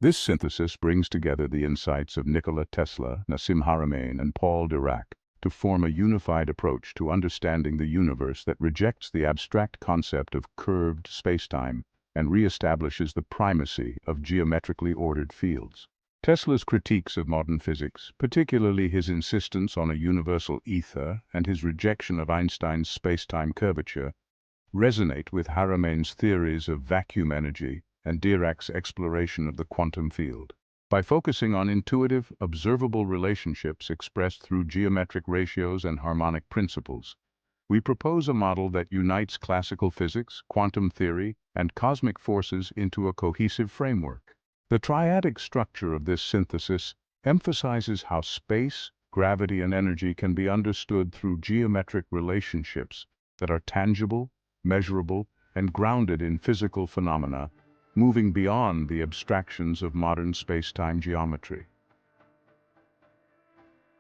This synthesis brings together the insights of Nikola Tesla, Nassim Haramein, and Paul Dirac to form a unified approach to understanding the universe that rejects the abstract concept of curved spacetime and reestablishes the primacy of geometrically ordered fields. Tesla's critiques of modern physics, particularly his insistence on a universal ether and his rejection of Einstein's spacetime curvature, resonate with Haramein's theories of vacuum energy and Dirac's exploration of the quantum field. By focusing on intuitive, observable relationships expressed through geometric ratios and harmonic principles, we propose a model that unites classical physics, quantum theory, and cosmic forces into a cohesive framework. The triadic structure of this synthesis emphasizes how space, gravity, and energy can be understood through geometric relationships that are tangible, measurable, and grounded in physical phenomena, moving beyond the abstractions of modern space-time geometry.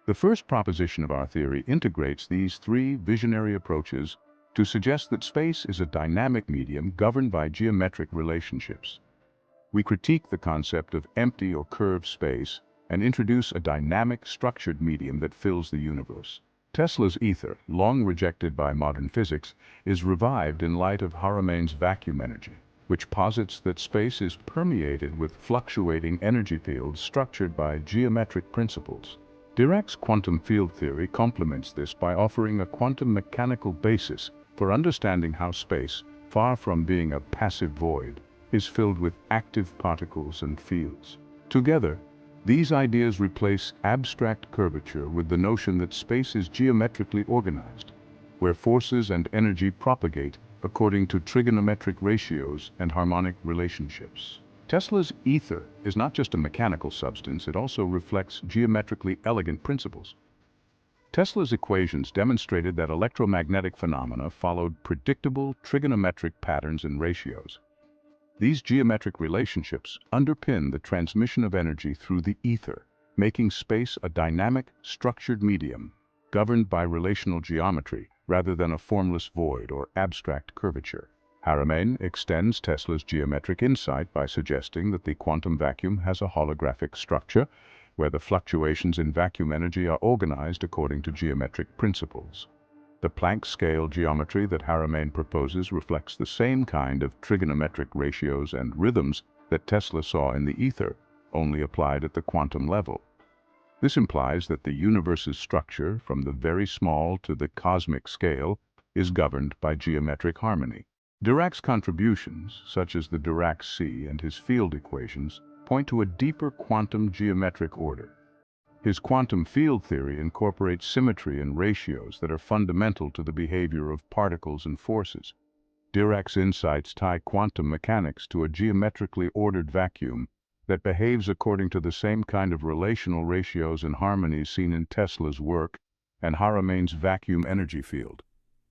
The first proposition of our theory integrates these three visionary approaches to suggest that space is a dynamic medium governed by geometric relationships. We critique the concept of empty or curved space and introduce a dynamic, structured medium that fills the universe. Tesla's ether, long rejected by modern physics, is revived in light of Haramein's vacuum energy, which posits that space is permeated with fluctuating energy fields structured by geometric principles. Dirac's quantum field theory complements this by offering a quantum mechanical basis for understanding how space, far from being a passive void, is filled with active particles and fields. Together, these ideas replace abstract curvature with the notion that space is geometrically organized, where forces and energy propagate according to trigonometric ratios and harmonic relationships. Tesla's ether is not just a mechanical substance, it also reflects geometrically elegant principles. Tesla's equations demonstrated that electromagnetic phenomena followed predictable trigonometric patterns and ratios. These geometric relationships underpin the transmission of energy through the ether, making space a dynamic, structured medium, governed by relational geometry rather than a formless void or abstract curvature. Haramein extends Tesla's geometric insight by suggesting that the quantum vacuum has a holographic structure, where the fluctuations in vacuum energy are organized according to geometric principles. The Planck scale geometry that Haramein proposes reflects the same kind of trigonometric ratios and rhythms that Tesla saw in the ether, only applied at the quantum level. This implies that the universe's structure, from the very small to the cosmic scale, is governed by geometric harmony. Dirac's contributions, such as the Dirac sea and his field equations, point to a deeper quantum geometric order. His quantum field theory incorporates symmetry and ratios that are fundamental to the behavior of particles and forces. Dirac's insights tie quantum mechanics to a geometrically ordered vacuum that behaves according to the same kind of relational ratios and harmonies seen in Tesla's work and Haramein's vacuum energy field.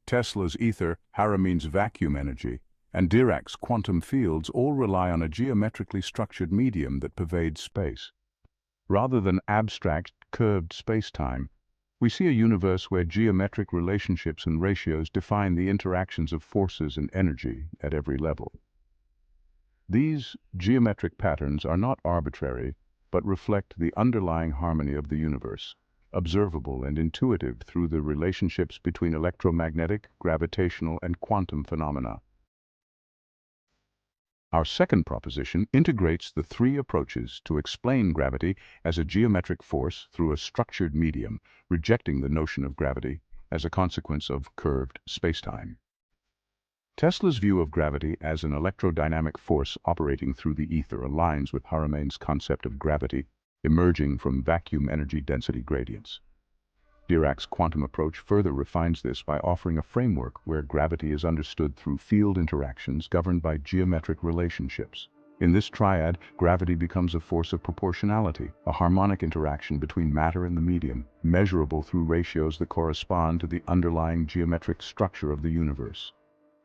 Tesla's ether, Haramein's vacuum energy, and Dirac's quantum fields all rely on a geometrically structured medium that pervades space. Rather than abstract, curved space-time, we see a universe where geometric relationships and ratios define the interactions of forces and energy at every level. These geometric patterns are not arbitrary, but reflect the underlying harmony of the universe, observable and intuitive through the relationships between electromagnetic, gravitational, and quantum phenomena. Our second proposition integrates the three approaches to explain gravity as a geometric force through a structured medium, rejecting the notion of gravity as a consequence of curved spacetime. Tesla's view of gravity as an electrodynamic force operating through the ether aligns with Haramein's concept of gravity emerging from vacuum energy density gradients. Dirac's quantum approach further refines this by offering a framework where gravity is understood through field interactions governed by geometric relationships. In this triad, gravity becomes a force of proportionality, a harmonic interaction between matter and the medium, measurable through ratios that correspond to the underlying geometric structure of the universe.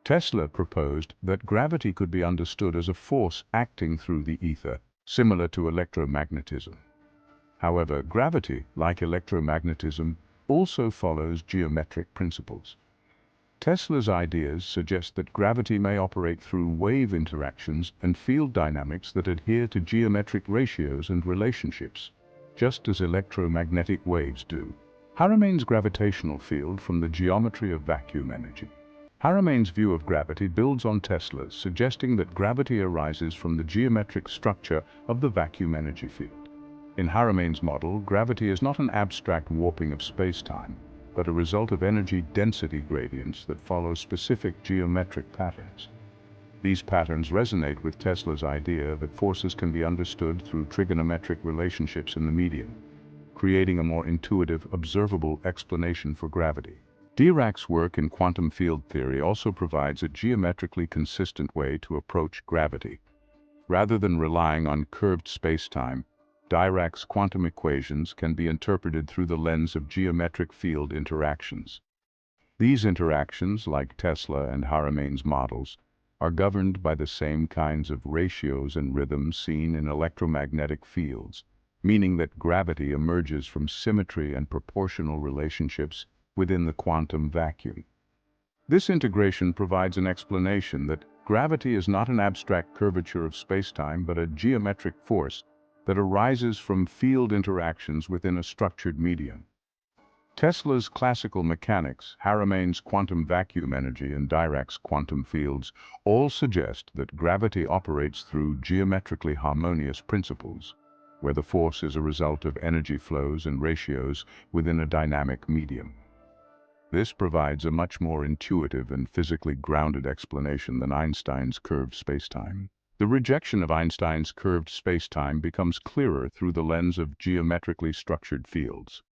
Tesla proposed that gravity could be understood as a force acting through the ether, similar to electromagnetism. However, gravity, like electromagnetism, also follows geometric principles. Tesla's ideas suggest that gravity may operate through wave interactions and field dynamics that adhere to geometric ratios and relationships, just as electromagnetic waves do. Haramein's gravitational field from the geometry of vacuum energy. Haramein's view of gravity builds on Tesla's, suggesting that gravity arises from the geometric structure of the vacuum energy field. In Haramein's model, gravity is not an abstract warping of space-time, but a result of energy density gradients that follow specific geometric patterns. These patterns resonate with Tesla's idea that forces can be understood through trigonometric relationships in the medium, creating a more intuitive, observable explanation for gravity. Dirac's work in quantum field theory also provides a geometrically consistent way to approach gravity. Rather than relying on curved spacetime, Dirac's quantum equations can be interpreted through the lens of geometric field interactions. These interactions, like Tesla and Haramein's models, are governed by the same kinds of ratios and rhythms seen in electromagnetic fields, meaning that gravity emerges from symmetry and proportional relationships within the quantum vacuum. This integration provides an explanation that gravity is not an abstract curvature of spacetime but a geometric force that arises from field interactions within a structured medium. Tesla's classical mechanics, Haramein's quantum vacuum energy, and Dirac's quantum fields all suggest that gravity operates through geometrically harmonious principles, where the force is a result of energy flows and ratios within a dynamic medium. This provides a much more intuitive and physically grounded explanation than Einstein's curved spacetime. The rejection of Einstein's curved spacetime becomes clearer through the lens of geometrically structured fields.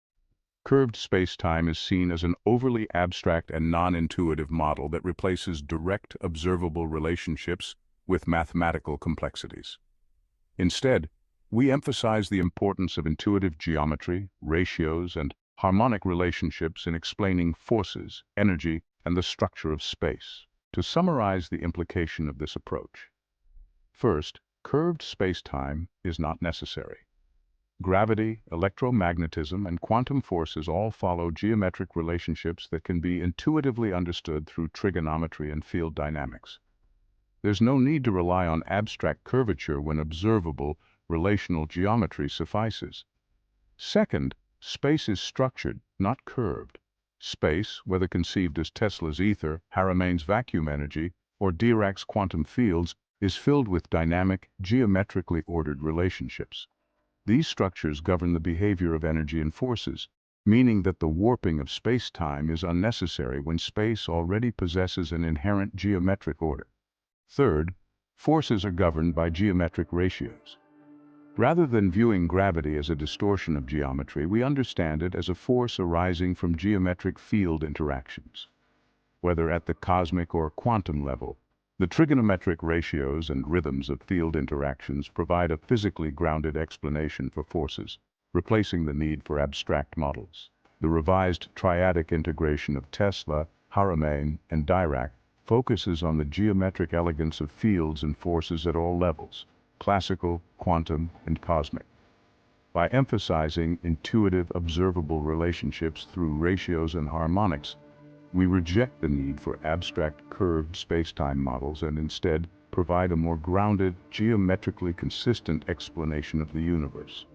Curved spacetime is seen as an overly abstract and non-intuitive model that replaces direct, observable relationships with mathematical complexities. Instead, we emphasize the importance of intuitive geometry, ratios, and harmonic relationships in explaining forces, energy, and the structure of space. To summarize the implication of this approach: first, curved spacetime is not necessary. Gravity, electromagnetism, and quantum forces all follow geometric relationships that can be intuitively understood through trigonometry and field dynamics. There's no need to rely on abstract curvature when observable, relational geometry suffices. Second, space is structured, not curved. Space, whether conceived as Tesla's ether, Haramein's vacuum energy, or Dirac's quantum fields, is filled with dynamic, geometrically ordered relationships. These structures govern the behavior of energy and forces, meaning that the warping of space-time is unnecessary when space already possesses an inherent geometric order. Third, forces are governed by geometric ratios. Rather than viewing gravity as a distortion of geometry, we understand it as a force arising from geometric field interactions. Whether at the cosmic or quantum level, the trigonometric ratios and rhythms of field interactions provide a physically grounded explanation for forces, replacing the need for abstract models. The revised triadic integration of Tesla, Haramein, and Dirac focuses on the geometric elegance of fields and forces at all levels: classical, quantum, and cosmic. By emphasizing intuitive, observable relationships through ratios and harmonics, we reject the need for abstract, curved spacetime models and instead provide a more grounded, geometrically consistent explanation of the universe.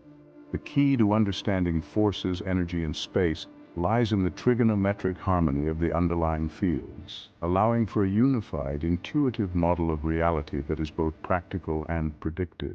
The key to understanding forces, energy, and space lies in the trigonometric harmony of the underlying fields, allowing for a unified, intuitive model of reality that is both practical and predictive.